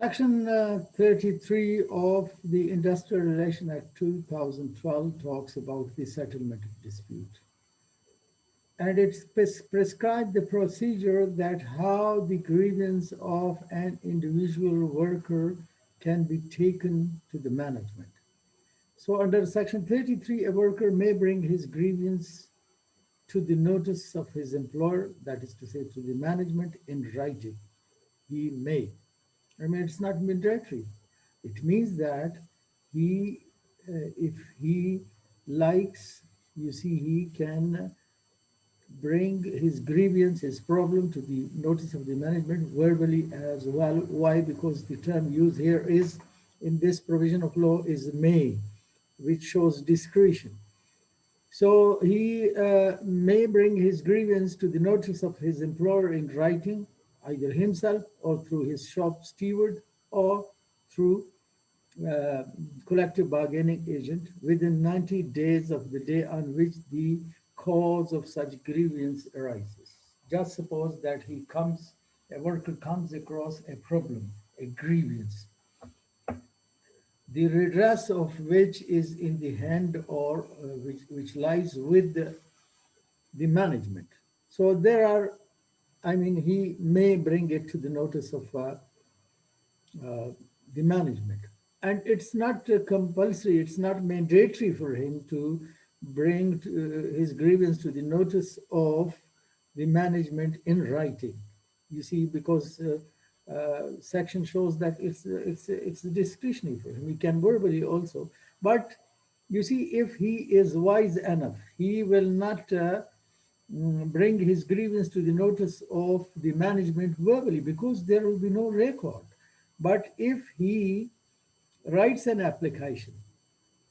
Section 33 of the Industrial Relation Act 2012 talks about the settlement of dispute. And it prescribed the procedure that how the grievance of an individual worker can be taken to the management. So under Section 33, a worker may bring his grievance to the notice of his employer, that is to say, to the management in writing. He may. I mean, it's not mandatory. It means that he, if he likes, you see, he can bring his grievance, his problem to the notice of the management verbally as well. Why? Because the term used here is, in this provision of law, is may, which shows discretion. So he may bring his grievance to the notice of his employer in writing, either himself or through his shop steward or through uh, collective bargaining agent within 90 days of the day on which the cause of such grievance arises. Just suppose that a worker comes across a problem, a grievance, the redress of which is in the hand or which lies with the management. So there are, I mean, he may bring it to the notice of the management. And it's not compulsory, it's not mandatory for him to bring his grievance to the notice of the management in writing. You see, because section shows that it's discretionary for him. He can verbally also, but you see, if he is wise enough, he will not bring his grievance to the notice of the management verbally because there will be no record. But if he writes an application,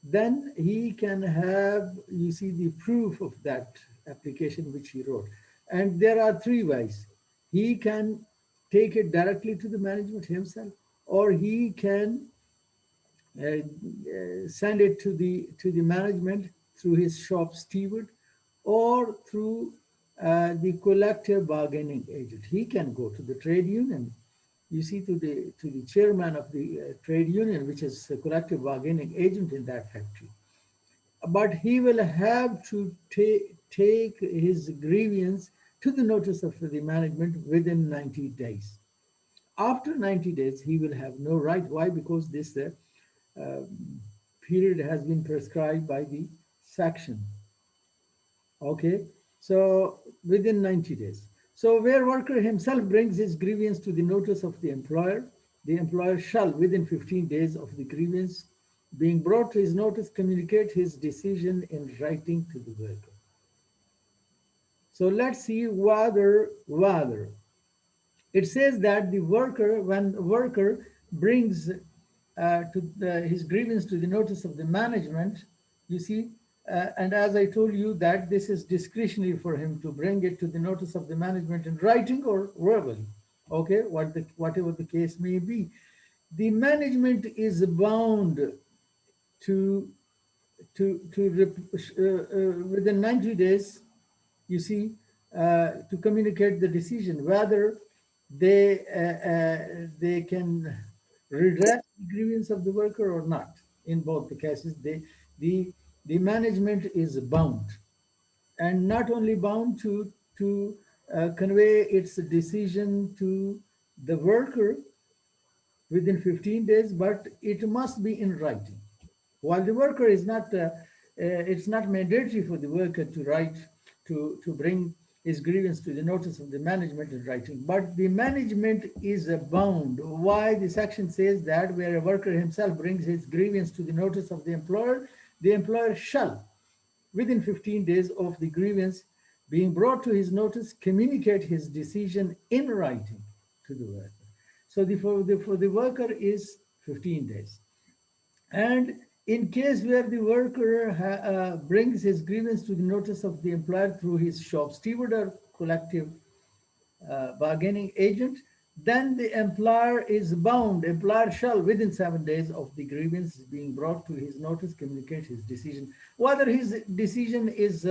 then he can have, you see, the proof of that application which he wrote. And there are three ways. He can take it directly to the management himself, or he can send it to the management through his shop steward or through the collective bargaining agent. He can go to the trade union, you see, to the chairman of the trade union, which is a collective bargaining agent in that factory. But he will have to take his grievance to the notice of the management within 90 days. After 90 days, he will have no right. Why? Because this uh, period has been prescribed by the section. Okay, so within 90 days. So where worker himself brings his grievance to the notice of the employer shall, within 15 days of the grievance being brought to his notice, communicate his decision in writing to the worker. So let's see whether. It says that the worker, when the worker brings his grievance to the notice of the management, you see, and as I told you that this is discretionary for him to bring it to the notice of the management in writing or verbally, okay, whatever the case may be. The management is bound to, within 90 days, you see, to communicate the decision, whether they can redress the grievance of the worker or not. In both the cases, the, the management is bound, and not only bound to convey its decision to the worker within 15 days, but it must be in writing. While the worker is not, it's not mandatory for the worker to write, to bring his grievance to the notice of the management in writing, but the management is bound. Why? The section says that where a worker himself brings his grievance to the notice of the employer shall, within 15 days of the grievance being brought to his notice, communicate his decision in writing to the worker. So for the worker is 15 days. And in case where the worker brings his grievance to the notice of the employer through his shop steward or collective bargaining agent, then the employer is bound, employer shall within 7 days of the grievance being brought to his notice communicate his decision, whether his decision is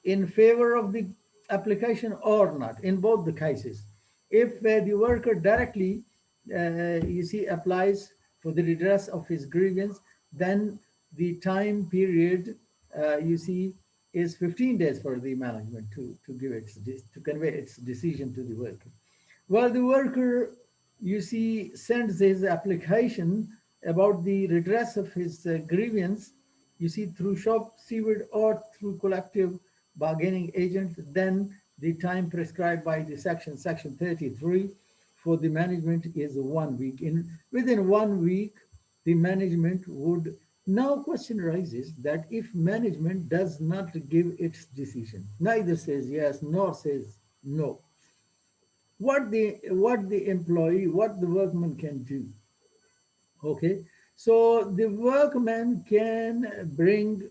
in favor of the application or not, in both the cases. If the worker directly you see, applies for the redress of his grievance, then the time period, you see, is 15 days for the management to give its, to convey its decision to the worker. Well, the worker, you see, sends his application about the redress of his grievance, you see, through shop steward or through collective bargaining agent, then the time prescribed by the section 33 for the management is 1 week. Within 1 week, the management would, now question arises that if management does not give its decision, neither says yes nor says no, what the employee, what the workman can do. Okay, so the workman can bring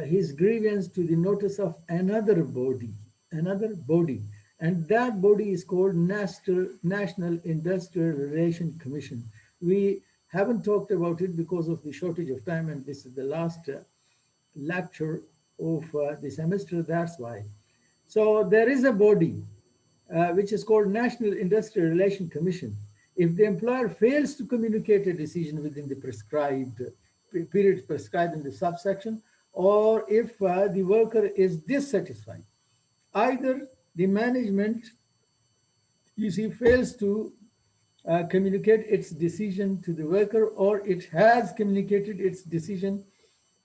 his grievance to the notice of another body, and that body is called National Industrial Relation Commission. We haven't talked about it because of the shortage of time, and this is the last lecture of the semester. That's why. So there is a body which is called National Industrial Relation Commission. If the employer fails to communicate a decision within the prescribed period prescribed in the subsection, or if the worker is dissatisfied, either the management, you see, fails to communicate its decision to the worker, or it has communicated its decision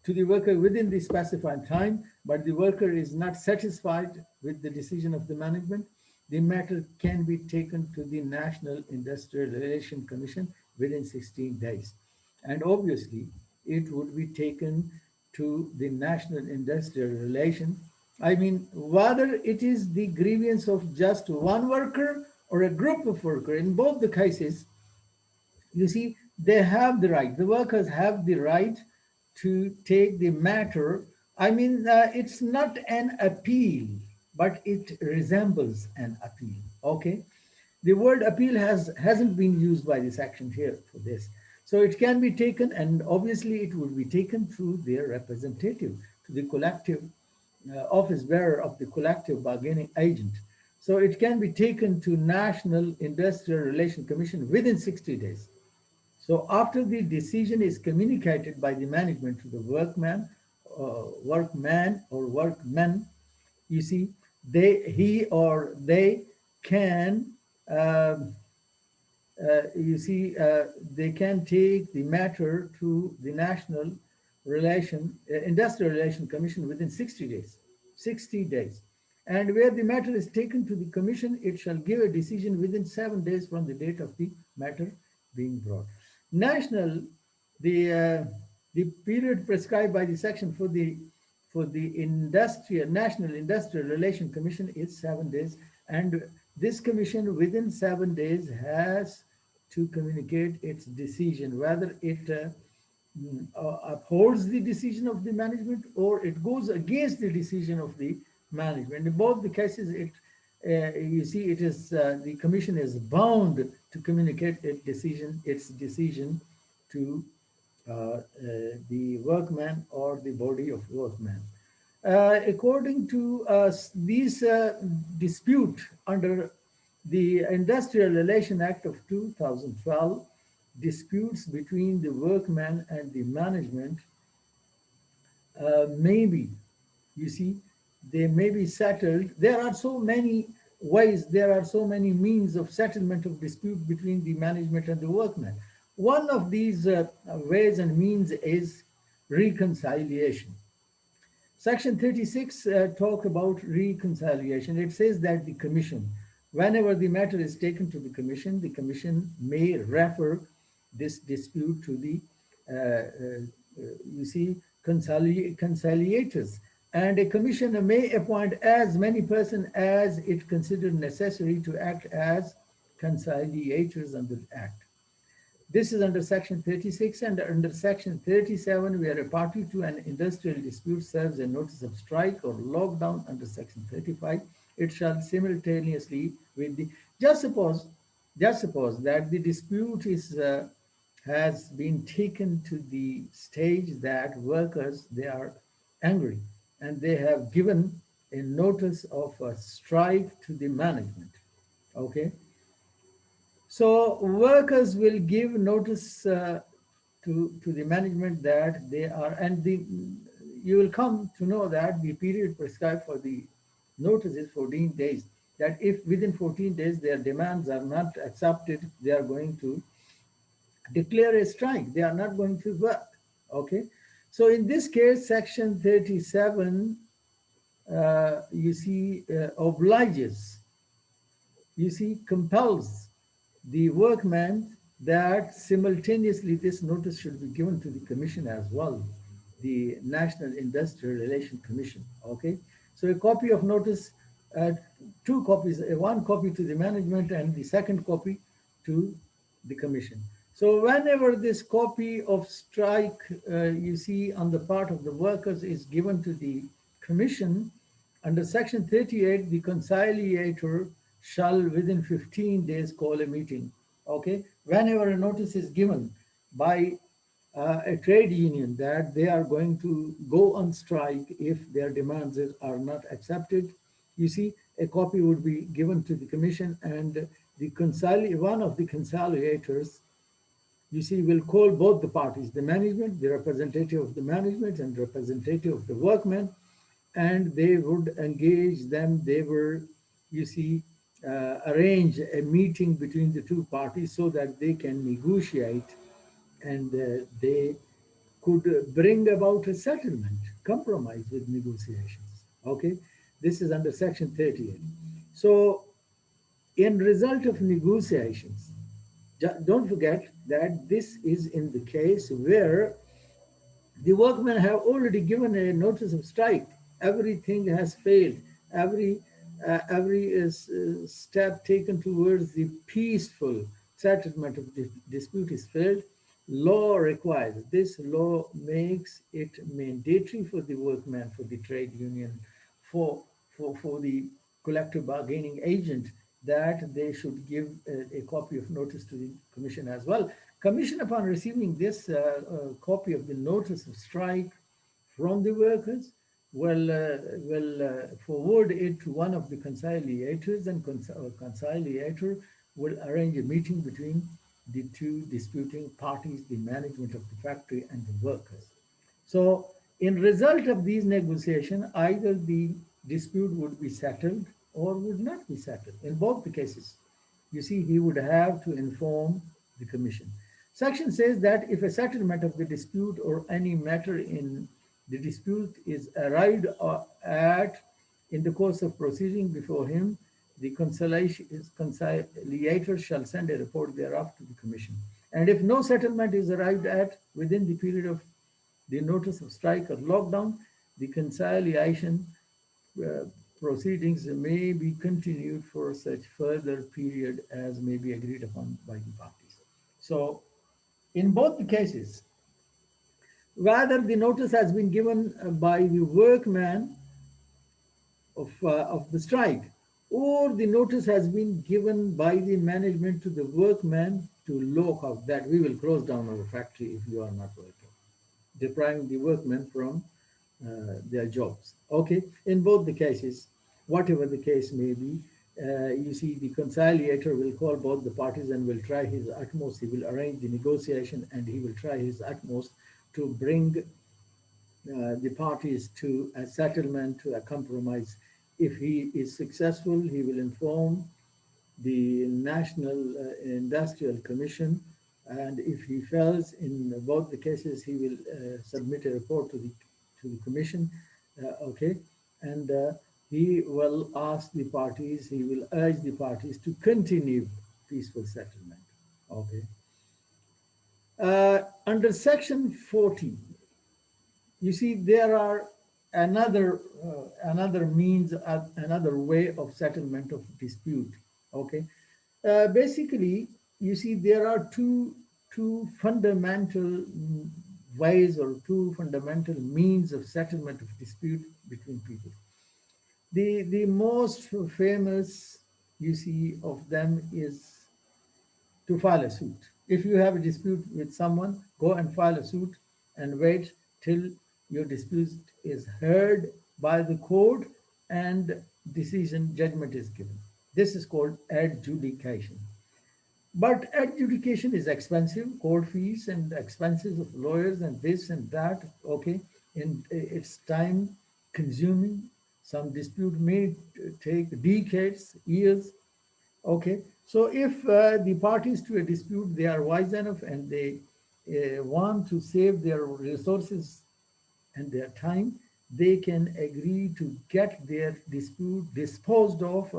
to the worker within the specified time, but the worker is not satisfied with the decision of the management, the matter can be taken to the National Industrial Relation Commission within 16 days. And obviously, it would be taken to the National Industrial Relation. I mean, whether it is the grievance of just one worker or a group of workers, in both the cases, you see, they have the right, the workers have the right to take the matter. I mean, it's not an appeal, but it resembles an appeal. Okay, the word appeal hasn't been used by the section here for this, so it can be taken, and obviously it will be taken through their representative to the collective office bearer of the collective bargaining agent. So it can be taken to National Industrial Relation Commission within 60 days. So after the decision is communicated by the management to the workman or workmen, you see, he or they can, um, they can take the matter to the National Industrial Relation Commission within 60 days. 60 days. And where the matter is taken to the commission, it shall give a decision within 7 days from the date of the matter being brought. National, the period prescribed by the section for the National Industrial Relation Commission is 7 days, and this commission within 7 days has to communicate its decision, whether it upholds the decision of the management or it goes against the decision of the management. In both the cases, you see, it is the commission is bound to communicate its decision to the workman or the body of workmen. According to these dispute under the Industrial Relation Act of 2012, disputes between the workman and the management maybe, you see, they may be settled. There are so many ways, there are so many means of settlement of dispute between the management and the workman. One of these ways and means is reconciliation. Section 36 talk about reconciliation. It says that the commission, whenever the matter is taken to the commission may refer this dispute to the, you see, conciliators. And a commissioner may appoint as many persons as it considered necessary to act as conciliators under the Act. This is under Section 36, and under Section 37, where a party to an industrial dispute serves a notice of strike or lockdown under Section 35, it shall simultaneously with the, just suppose that the dispute has been taken to the stage that workers, they are angry and they have given a notice of a strike to the management. Okay, So workers will give notice to the management that they are, and you will come to know that the period prescribed for the notice is 14 days. That if within 14 days their demands are not accepted, they are going to declare a strike. They are not going to work. Okay. So in this case, Section 37, you see, obliges, you see, compels the workman that simultaneously this notice should be given to the commission as well, the National Industrial Relations Commission. Okay, so a copy of notice, uh, two copies, one copy to the management and the second copy to the commission. So whenever this copy of strike, you see, on the part of the workers is given to the commission, under Section 38, the conciliator shall within 15 days call a meeting. Okay, whenever a notice is given by a trade union that they are going to go on strike if their demands are not accepted, you see, a copy would be given to the commission, and one of the conciliators, you see, will call both the parties, the management, the representative of the management and representative of the workmen, and they would engage them. They were, you see, arrange a meeting between the two parties so that they can negotiate, and they could bring about a settlement, compromise with negotiations. Okay, this is under Section 38. So, in result of negotiations, don't forget that this is in the case where the workmen have already given a notice of strike. Everything has failed. Every step taken towards the peaceful settlement of the dispute is failed. Law requires, this law makes it mandatory for the workmen, for the trade union, for the collective bargaining agent, that they should give a copy of notice to the commission as well. Commission, upon receiving this copy of the notice of strike from the workers, will forward it to one of the conciliators, and conciliator will arrange a meeting between the two disputing parties, the management of the factory and the workers. So, in result of these negotiations, either the dispute would be settled or would not be settled. In both the cases, you see, he would have to inform the commission. Section says that if a settlement of the dispute or any matter in the dispute is arrived at in the course of proceeding before him, the conciliator shall send a report thereof to the commission. And if no settlement is arrived at within the period of the notice of strike or lockdown, the conciliation uh, proceedings may be continued for such further period as may be agreed upon by the parties. So, in both the cases, whether the notice has been given by the workman of the strike, or the notice has been given by the management to the workman to lock out, that we will close down our factory if you are not working, depriving the workmen from their jobs. Okay, in both the cases, whatever the case may be, you see, the conciliator will call both the parties and will try his utmost. He will arrange the negotiation and he will try his utmost to bring the parties to a settlement, to a compromise. If he is successful, he will inform the National Industrial Commission, and if he fails in both the cases, he will submit a report to the commission. Okay, and he will ask the parties, he will urge the parties to continue peaceful settlement. Okay. Under Section 40, you see, there are another means, another way of settlement of dispute. Okay, basically, you see, there are two fundamental ways or two fundamental means of settlement of dispute between people. The most famous, you see, of them is to file a suit. If you have a dispute with someone, go and file a suit and wait till your dispute is heard by the court and judgment is given. This is called adjudication. But adjudication is expensive, court fees and expenses of lawyers and this and that, okay? And it's time consuming. Some dispute may take decades, years, okay? So if the parties to a dispute, they are wise enough and they want to save their resources and their time, they can agree to get their dispute disposed of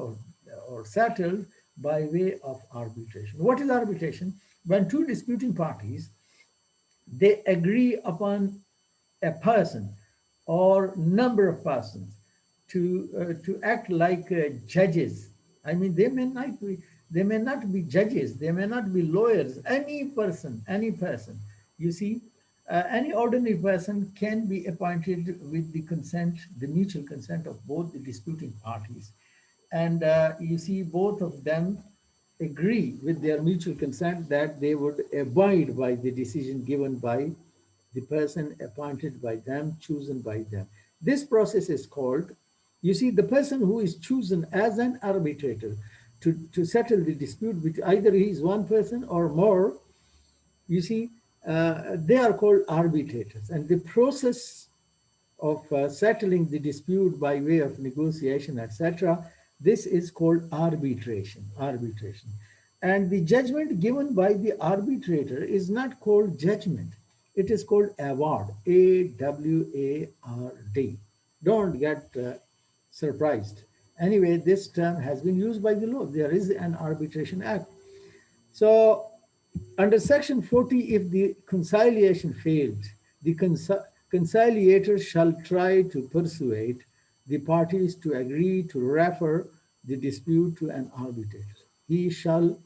or settled by way of arbitration. What is arbitration? When two disputing parties, they agree upon a person or number of persons to act like judges. I mean, they may not be judges, they may not be lawyers. Any person. You see, any ordinary person can be appointed with the consent, the mutual consent of both the disputing parties. And you see, both of them agree with their mutual consent that they would abide by the decision given by the person appointed by them, chosen by them. This process is called, you see, the person who is chosen as an arbitrator to settle the dispute, which either he is one person or more, you see, they are called arbitrators. And the process of settling the dispute by way of negotiation, etc., this is called arbitration. Arbitration. And the judgment given by the arbitrator is not called judgment. It is called award, A-W-A-R-D. Don't get surprised. Anyway, this term has been used by the law. There is an arbitration act. So under section 40, if the conciliation failed, the conciliator shall try to persuade the parties to agree to refer the dispute to an arbitrator. He shall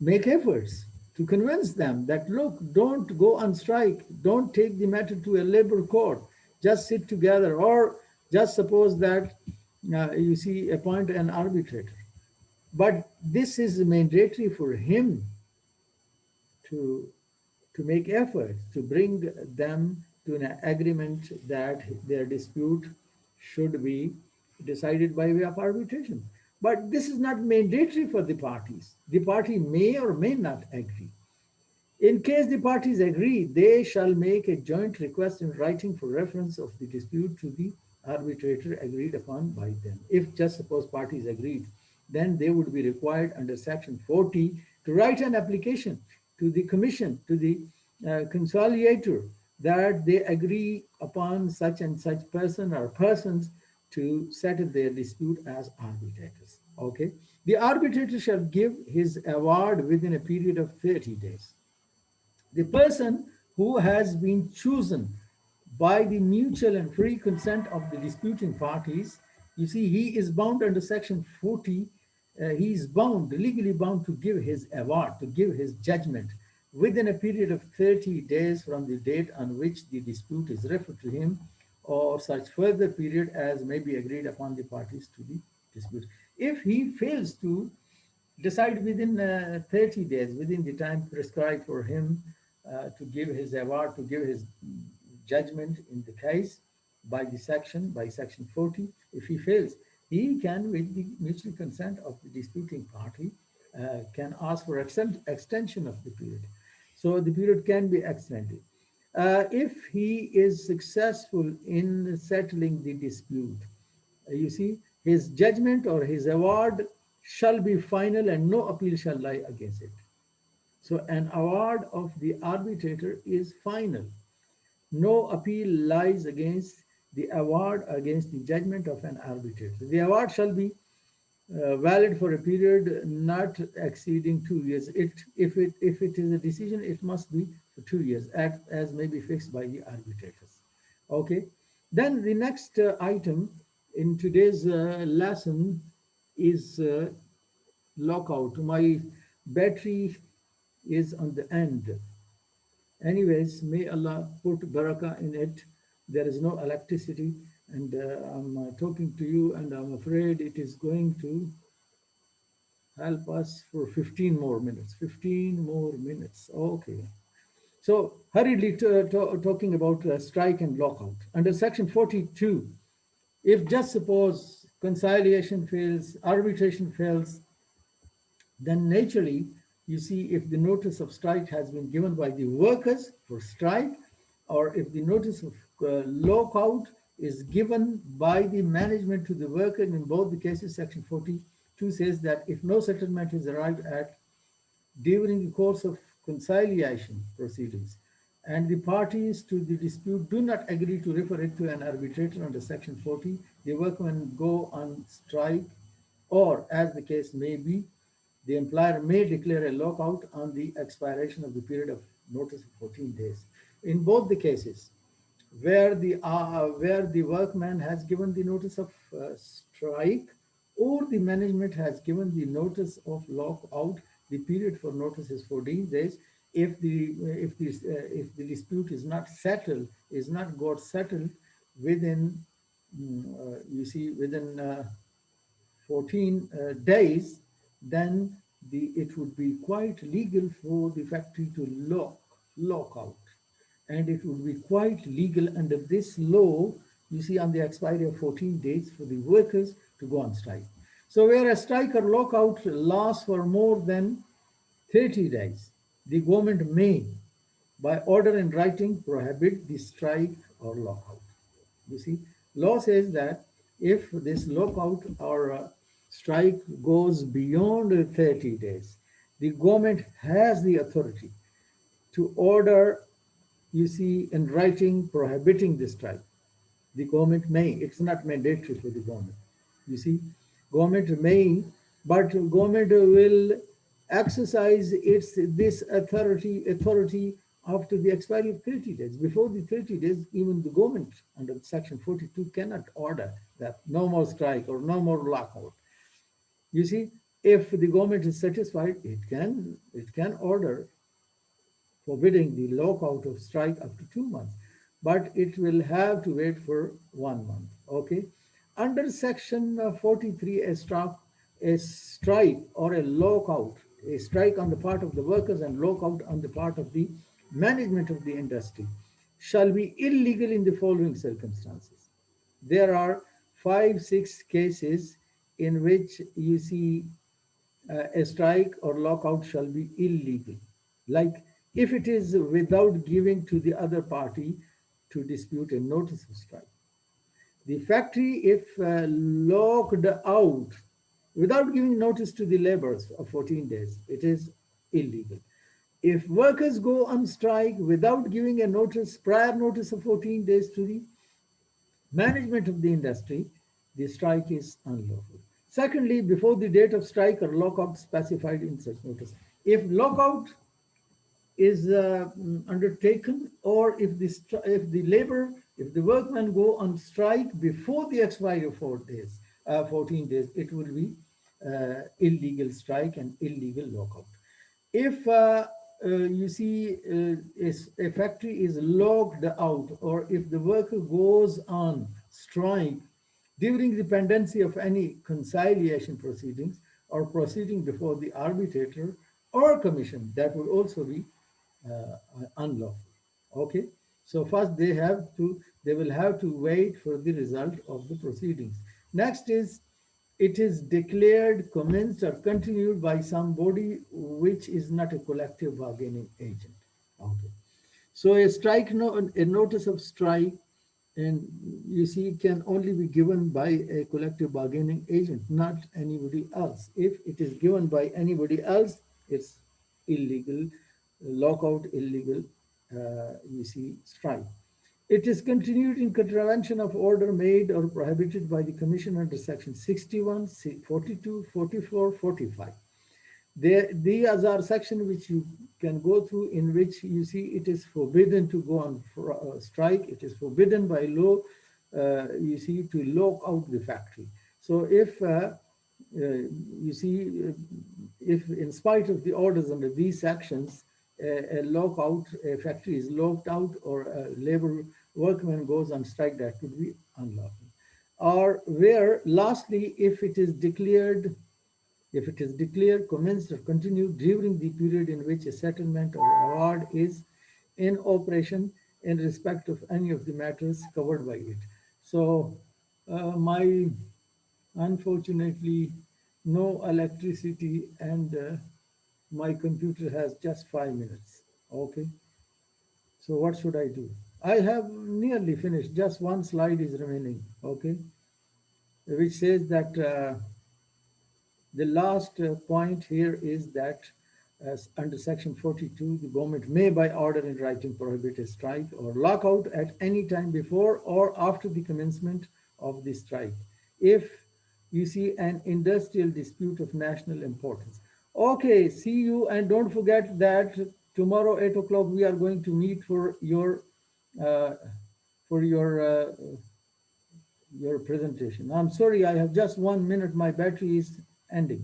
make efforts to convince them that, look, don't go on strike, don't take the matter to a labor court, just sit together, or just suppose that you see, appoint an arbitrator. But this is mandatory for him to, to make efforts to bring them to an agreement that their dispute should be decided by way of arbitration. But this is not mandatory for the parties. The party may or may not agree. In case the parties agree, they shall make a joint request in writing for reference of the dispute to the arbitrator agreed upon by them. If just suppose parties agreed, then they would be required under section 40 to write an application to the commission, to the conciliator, that they agree upon such and such person or persons to settle their dispute as arbitrators. Okay. The arbitrator shall give his award within a period of 30 days. The person who has been chosen by the mutual and free consent of the disputing parties, you see, he is bound under section 40, he is bound, legally bound to give his award, to give his judgment within a period of 30 days from the date on which the dispute is referred to him, or such further period as may be agreed upon the parties to the dispute. If he fails to decide within 30 days, within the time prescribed for him to give his award, to give his judgment in the case by section 40. If he fails, he can, with the mutual consent of the disputing party, can ask for extension of the period. So the period can be extended. If he is successful in settling the dispute, you see, his judgment or his award shall be final and no appeal shall lie against it. So an award of the arbitrator is final. No appeal lies against the award, against the judgment of an arbitrator. The award shall be valid for a period not exceeding 2 years. If it is a decision, it must be for 2 years, as may be fixed by the arbitrators. Okay. Then the next item in today's lesson is lockout. My battery is on the end. Anyways, may Allah put barakah in it. There is no electricity, and I'm talking to you, and I'm afraid it is going to help us for 15 more minutes. 15 more minutes. Okay. So hurriedly talking about strike and lockout. Under section 42, if just suppose conciliation fails, arbitration fails, then naturally, you see if the notice of strike has been given by the workers for strike, or if the notice of lockout is given by the management to the worker. In both the cases, Section 42 says that if no settlement is arrived at during the course of conciliation proceedings, and the parties to the dispute do not agree to refer it to an arbitrator under Section 40, the workmen go on strike, or as the case may be, the employer may declare a lockout on the expiration of the period of notice of 14 days. In both the cases, where the workman has given the notice of strike, or the management has given the notice of lockout, the period for notice is 14 days. If the dispute is not settled, is not got settled within, you see, within 14 days, then it would be quite legal for the factory to lock out. And it would be quite legal under this law, you see, on the expiry of 14 days for the workers to go on strike. So where a strike or lockout lasts for more than 30 days, the government may, by order in writing, prohibit the strike or lockout. You see, law says that if this lockout or strike goes beyond 30 days, the government has the authority to order, you see, in writing prohibiting the strike. The government may, it's not mandatory for the government. You see, government may, but government will exercise this authority after the expiry of 30 days. Before the 30 days, even the government under Section 42 cannot order that no more strike or no more lockout. You see, if the government is satisfied, it can order forbidding the lockout of strike up to 2 months, but it will have to wait for 1 month. Okay. Under Section 43, a strike or a lockout, a strike on the part of the workers and lockout on the part of the management of the industry, shall be illegal in the following circumstances. There are 5, 6 cases in which you see a strike or lockout shall be illegal. Like if it is without giving to the other party to dispute a notice of strike. The factory, if locked out without giving notice to the laborers of 14 days, it is illegal. If workers go on strike without giving a notice, prior notice of 14 days to the management of the industry, the strike is unlawful. Secondly, before the date of strike or lockout specified in such notice. If lockout is undertaken, or if the workmen go on strike before the expiry of 14 days, it will be illegal strike and illegal lockout. If you see a factory is locked out, or if the worker goes on strike during the pendency of any conciliation proceedings or proceeding before the arbitrator or commission, that will also be unlawful. Okay, so first they will have to wait for the result of the proceedings. Next is, it is declared, commenced, or continued by somebody which is not a collective bargaining agent. Okay, so a notice of strike, and you see, it can only be given by a collective bargaining agent, not anybody else. If it is given by anybody else, it's illegal lockout, illegal, you see, strike. It is continued in contravention of order made or prohibited by the Commission under Section 61, 42, 44, 45. These are sections which you can go through, in which you see it is forbidden to go on strike. It is forbidden by law, you see, to lock out the factory. So if you see, if in spite of the orders under these sections, a factory is locked out, or a labor workman goes on strike, that could be unlawful. Or where, lastly, if it is declared, commenced, or continued during the period in which a settlement or award is in operation in respect of any of the matters covered by it. So, unfortunately, no electricity, and my computer has just 5 minutes. Okay, so what should I do? I have nearly finished, just one slide is remaining. Okay, which says that the last point here is that as under section 42, the government may by order in writing prohibit a strike or lockout at any time before or after the commencement of the strike if you see an industrial dispute of national importance. Okay, see you, and don't forget that tomorrow 8 o'clock we are going to meet uh, for your presentation. I'm sorry, I have just 1 minute. My battery is ending.